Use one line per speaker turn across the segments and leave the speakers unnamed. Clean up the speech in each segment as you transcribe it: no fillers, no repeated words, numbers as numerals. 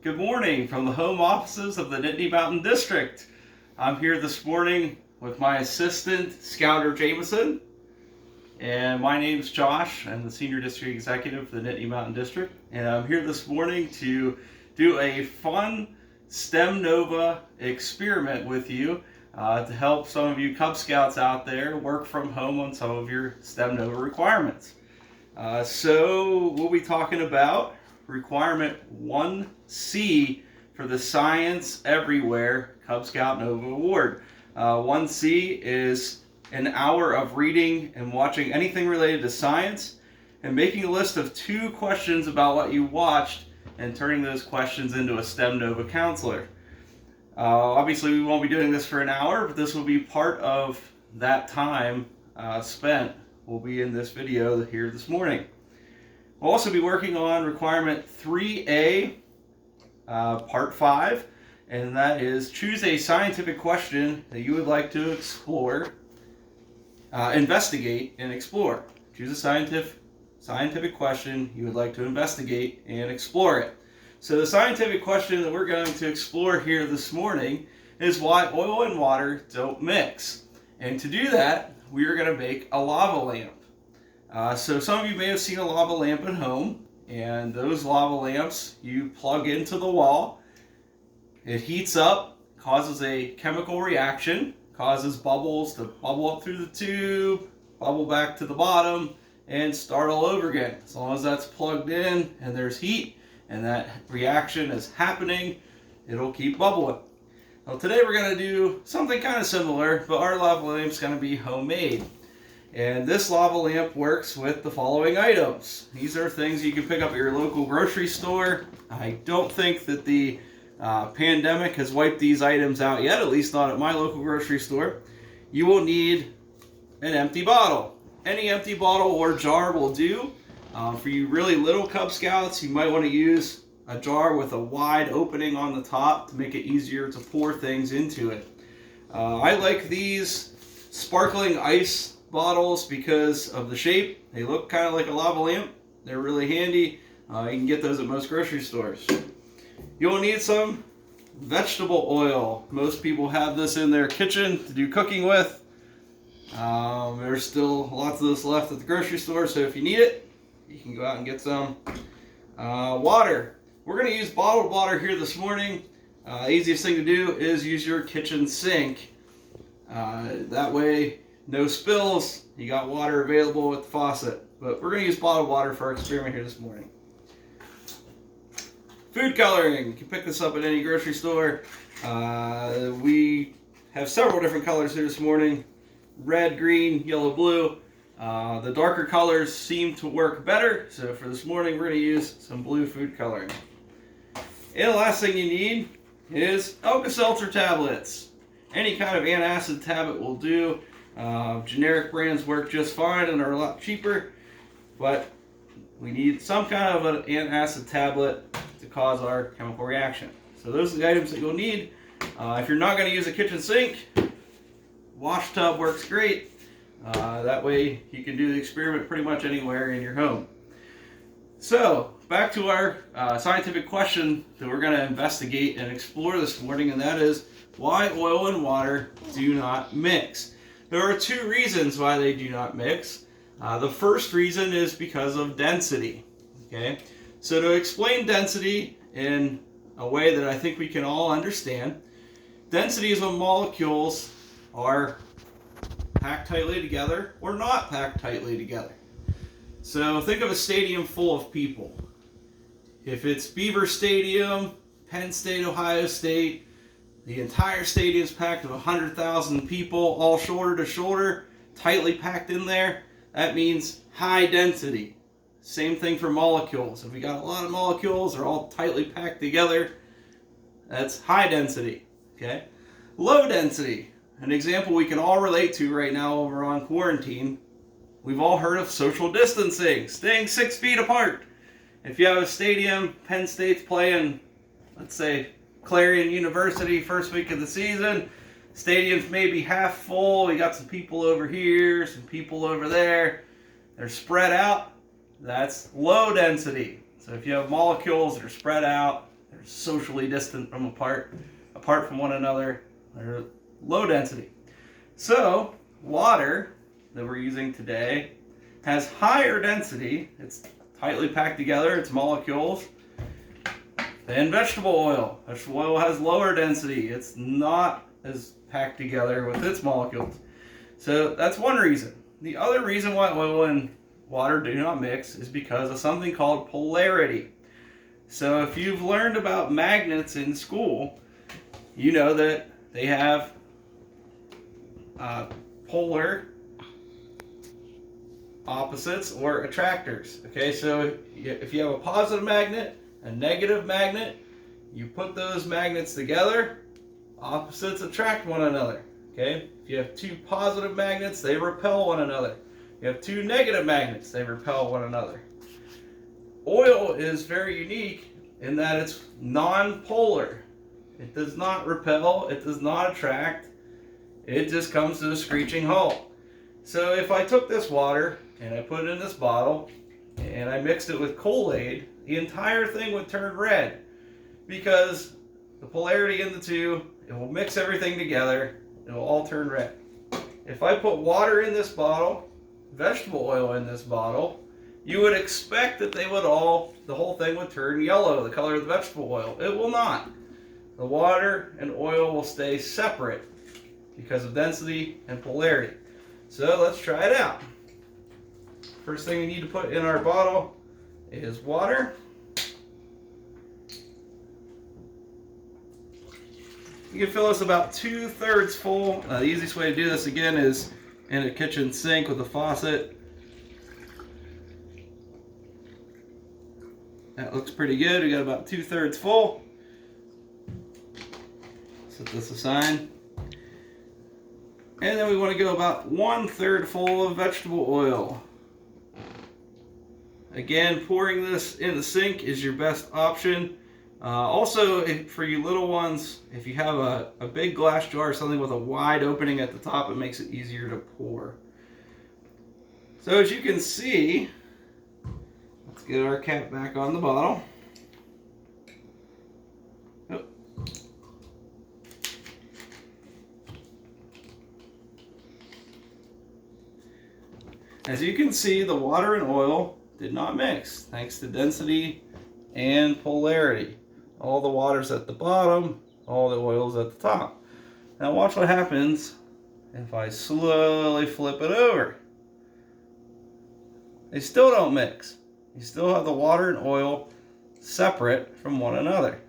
Good morning from the home offices of the Nittany Mountain District. I'm here this morning with my assistant, Scouter Jameson, and my name's Josh. I'm the Senior District Executive for the Nittany Mountain District, and I'm here this morning to do a fun STEM Nova experiment with you to help some of you Cub Scouts out there work from home on some of your STEM Nova requirements. So we'll be talking about requirement 1C for the Science Everywhere Cub Scout Nova Award. 1C is an hour of reading and watching anything related to science and making a list of 2 questions about what you watched and turning those questions into a STEM Nova counselor. Obviously we won't be doing this for an hour, but this will be part of that time spent will be in this video here this morning. We'll also be working on requirement 3A, part 5, and that is choose a scientific question that you would like to explore, investigate and explore. Choose a scientific question you would like to investigate and explore it. So the scientific question that we're going to explore here this morning is why oil and water don't mix. And to do that, we are going to make a lava lamp. So some of you may have seen a lava lamp at home, and those lava lamps you plug into the wall. It heats up, causes a chemical reaction, causes bubbles to bubble up through the tube, bubble back to the bottom, and start all over again. As long as that's plugged in and there's heat and that reaction is happening, it'll keep bubbling. Well, today we're going to do something kind of similar, but our lava lamp's going to be homemade. And this lava lamp works with the following items. These are things you can pick up at your local grocery store. I don't think that the pandemic has wiped these items out yet, at least not at my local grocery store. You will need an empty bottle. Any empty bottle or jar will do. For you really little Cub Scouts, you might want to use a jar with a wide opening on the top to make it easier to pour things into it. I like these sparkling ice bottles because of the shape. They look kind of like a lava lamp. They're really handy. You can get those at most grocery stores. You'll need some vegetable oil. Most people have this in their kitchen to do cooking with. There's still lots of this left at the grocery store, so if you need it, you can go out and get some. Water. We're going to use bottled water here this morning. Easiest thing to do is use your kitchen sink. That way, no spills, you got water available with the faucet. But we're going to use bottled water for our experiment here this morning. Food coloring. You can pick this up at any grocery store. We have several different colors here this morning. Red, green, yellow, blue. The darker colors seem to work better, so for this morning we're going to use some blue food coloring. And the last thing you need is Alka-Seltzer tablets. Any kind of antacid tablet will do. Generic brands work just fine and are a lot cheaper, but we need some kind of an antacid tablet to cause our chemical reaction. So those are the items that you'll need. If you're not going to use a kitchen sink, wash tub works great. That way you can do the experiment pretty much anywhere in your home. So back to our scientific question that we're going to investigate and explore this morning, and that is why oil and water do not mix. There are 2 reasons why they do not mix. The first reason is because of density. Okay, so to explain density in a way that I think we can all understand, density is when molecules are packed tightly together or not packed tightly together. So think of a stadium full of people. If it's Beaver Stadium, Penn State, Ohio State, the entire stadium is packed with 100,000 people, all shoulder to shoulder, tightly packed in there. That means high density. Same thing for molecules. If we got a lot of molecules, they're all tightly packed together, that's high density. Okay? Low density. An example we can all relate to right now while we're on quarantine. We've all heard of social distancing, staying 6 feet apart. If you have a stadium, Penn State's playing, let's say, Clarion University first week of the season. Stadium's maybe half full. We got some people over here, some people over there. They're spread out. That's low density. So if you have molecules that are spread out, They're socially distant from apart from one another. They're low density. So water that we're using today has higher density. It's tightly packed together, its molecules, than vegetable oil. Vegetable oil has lower density. It's not as packed together with its molecules. So that's one reason. The other reason why oil and water do not mix is because of something called polarity. So if you've learned about magnets in school, you know that they have polar opposites or attractors. Okay, so if you have a positive magnet, a negative magnet, you put those magnets together, opposites attract one another. Okay, if you have two positive magnets, they repel one another. You have two negative magnets, they repel one another. Oil is very unique in that it's non-polar. It does not repel, it does not attract, it just comes to a screeching halt. So if I took this water and I put it in this bottle and I mixed it with Kool-Aid, the entire thing would turn red because the polarity in the two, it will mix everything together, it will all turn red. If I put water in this bottle, vegetable oil in this bottle, you would expect that the whole thing would turn yellow, the color of the vegetable oil. It will not. The water and oil will stay separate because of density and polarity. So let's try it out. First thing we need to put in our bottle is water. You can fill this about 2/3 full. The easiest way to do this again is in a kitchen sink with a faucet. That looks pretty good. We got about 2/3 full. Set this aside. And then we want to go about 1/3 full of vegetable oil. Again, pouring this in the sink is your best option. Also, for you little ones, if you have a big glass jar or something with a wide opening at the top, it makes it easier to pour. So as you can see, let's get our cap back on the bottle. Oh. As you can see, the water and oil did not mix, thanks to density and polarity. All the water's at the bottom, all the oil's at the top. Now watch what happens if I slowly flip it over. They still don't mix. You still have the water and oil separate from one another.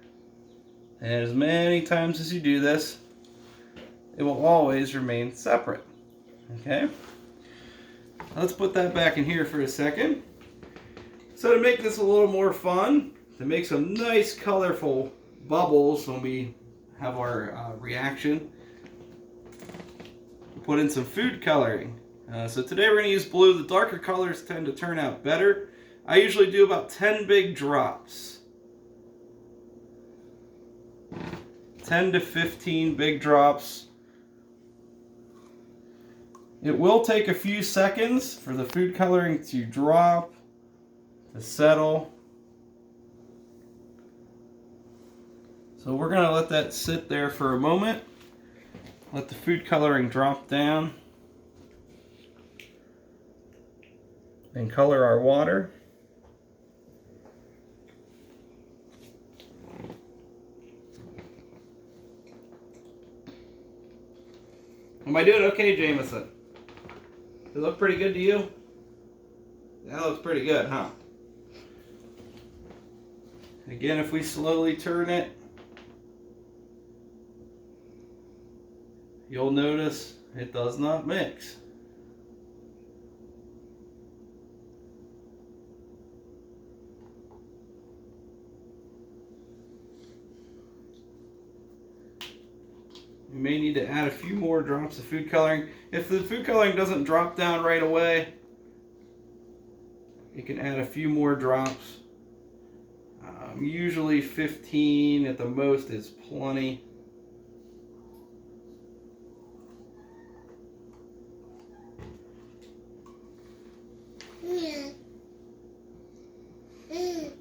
And as many times as you do this, it will always remain separate. Okay? Let's put that back in here for a second. So to make this a little more fun, to make some nice colorful bubbles when we have our reaction, we'll put in some food coloring. So today we're going to use blue. The darker colors tend to turn out better. I usually do about 10 big drops. 10 to 15 big drops. It will take a few seconds for the food coloring to drop, to settle. So we're going to let that sit there for a moment. Let the food coloring drop down. And color our water. Am I doing okay, Jameson? Does it look pretty good to you? That looks pretty good, huh? Again, if we slowly turn it, you'll notice it does not mix. You may need to add a few more drops of food coloring. If the food coloring doesn't drop down right away, you can add a few more drops. Usually 15 at the most is plenty.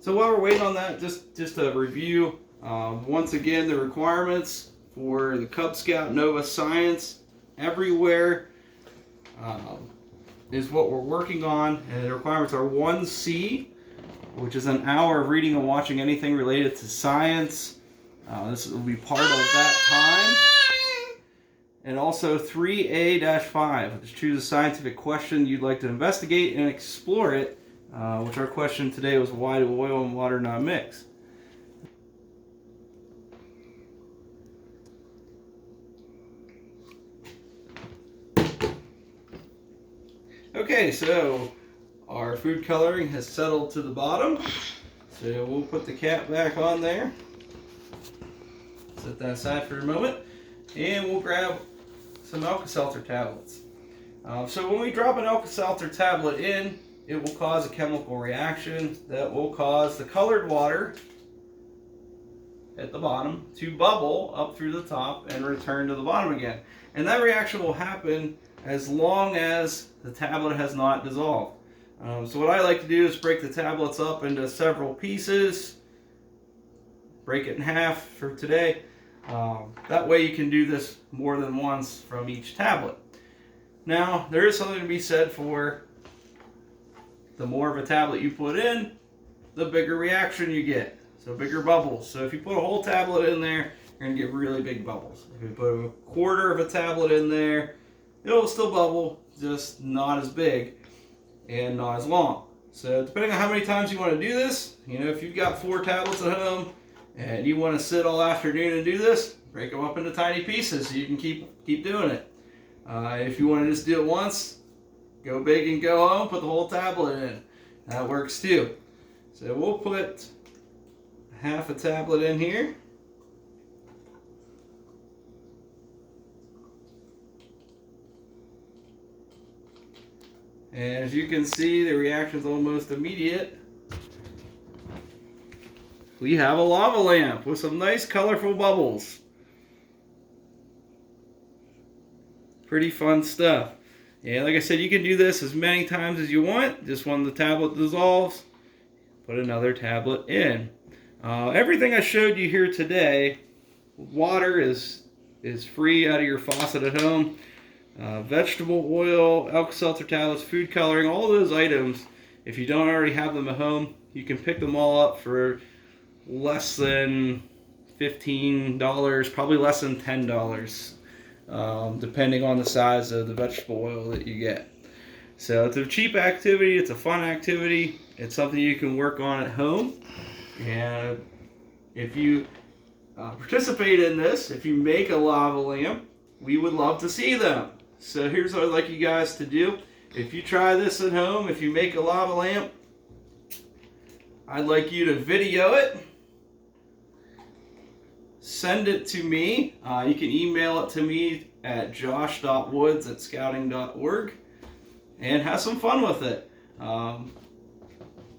So while we're waiting on that, just a review. Once again, the requirements for the Cub Scout Nova Science everywhere is what we're working on, and the requirements are 1C, which is an hour of reading and watching anything related to science. This will be part of that time. And also 3A-5, which choose a scientific question you'd like to investigate and explore it, which our question today was, why do oil and water not mix? Okay, so our food coloring has settled to the bottom. So we'll put the cap back on there. Set that aside for a moment. And we'll grab some Alka-Seltzer tablets. So when we drop an Alka-Seltzer tablet in, it will cause a chemical reaction that will cause the colored water at the bottom to bubble up through the top and return to the bottom again. And that reaction will happen as long as the tablet has not dissolved. So what I like to do is break the tablets up into several pieces, break it in half for today. That way you can do this more than once from each tablet. Now, there is something to be said for the more of a tablet you put in, the bigger reaction you get. So bigger bubbles. So if you put a whole tablet in there, you're going to get really big bubbles. If you put a quarter of a tablet in there, it'll still bubble, just not as big and not as long. So depending on how many times you want to do this, if you've got 4 tablets at home and you want to sit all afternoon and do this, break them up into tiny pieces so you can keep doing it. If you want to just do it once, go big and go home, put the whole tablet in. That works too. So we'll put half a tablet in here. And as you can see, the reaction is almost immediate. We have a lava lamp with some nice colorful bubbles. Pretty fun stuff. And like I said, you can do this as many times as you want. Just when the tablet dissolves, put another tablet in. Everything I showed you here today, water is free out of your faucet at home. Vegetable oil, Alka-Seltzer tablets, food coloring, all those items, if you don't already have them at home, you can pick them all up for less than $15, probably less than $10, depending on the size of the vegetable oil that you get. So it's a cheap activity, it's a fun activity, it's something you can work on at home. And if you participate in this, if you make a lava lamp, we would love to see them. So here's what I'd like you guys to do. If you try this at home, if you make a lava lamp, I'd like you to video it, send it to me. You can email it to me at josh.woods@scouting.org and have some fun with it.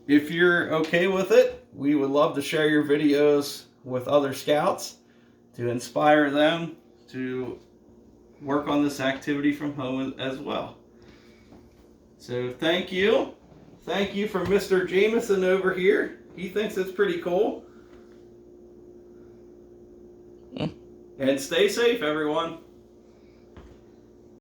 If you're okay with it, we would love to share your videos with other scouts to inspire them to work on this activity from home as well. So thank you. Thank you for Mr. Jameson over here. He thinks it's pretty cool. And stay safe, everyone.